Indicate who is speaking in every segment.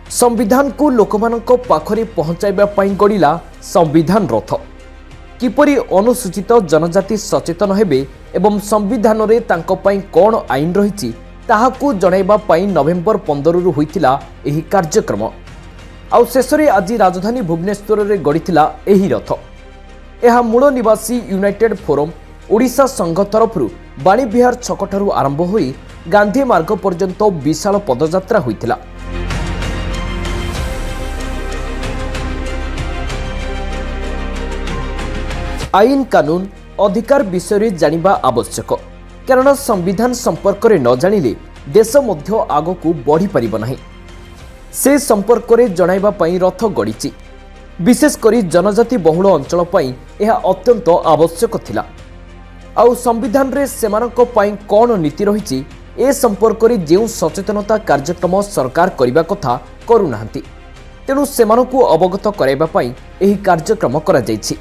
Speaker 1: संविधान को लोकमानक पाखरे पहुंचाइबा पई गड़िला संविधान रथ। किपरि अनुसूचित जनजाति सचेतन हेबे एवं संविधान रे तांको पई कोन आईन रहिछि ताहाकू जणाइबा पई नवेम्बर 15 रु होइतिला एही कार्यक्रम। आउ शेषरे आज राजधानी भुवनेश्वर रे गड़ितिला एही रथ। एहा मूल निवासी यूनाइटेड फोरम ओडिशा संघ तरफरु बाणी विहार छकठारु आरंभ होई गांधी मार्ग पर्यंत विशाल पदयात्रा होइतिला। आईन कानून अधिकार विषय जानिबा आवश्यक, कारण संविधान संपर्क में न जानिले देश मध्य आगकू बढ़ी पारिब नाही। से संपर्क में जणाइबा पई रथ गड़िछि। विशेषकर जनजाति बहुल अंचल पई यह अत्यंत आवश्यक थिला। आउ संविधान रे सेमानक पई कोन नीति रहिछि ए संपर्क में जेउ सचेतनता कार्यक्रम सरकार करिबा कथा करूनाहांती, तेणु सेमानकू अवगत कराइबा पई एही कार्यक्रम करा जाइछि।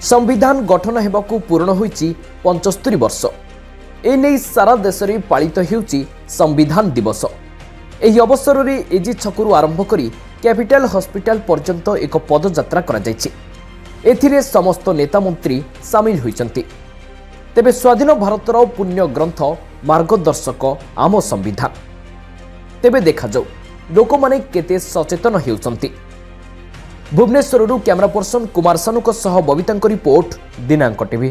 Speaker 1: संविधान गठन हेबाकू पूर्ण होईछि 75 वर्ष। एने सारा देश में पालित हेउछि संविधान दिवस। एही अवसर में एजी छकरू आरंभ करी कैपिटल हॉस्पिटल पर्यंत एक पदयात्रा करा जाइछि। एथिरे समस्त नेता मंत्री सामिल होइछन्ति। तेबे स्वाधीन भारतर पुण्य ग्रंथ मार्गदर्शक आम संविधान। तेबे देखा जाऊ लोक माने केते सचेतन हेउछन्ति। भुवनेश्वर कैमरा पर्सन कुमार सानू सह बबिता रिपोर्ट दिनांक टीवी।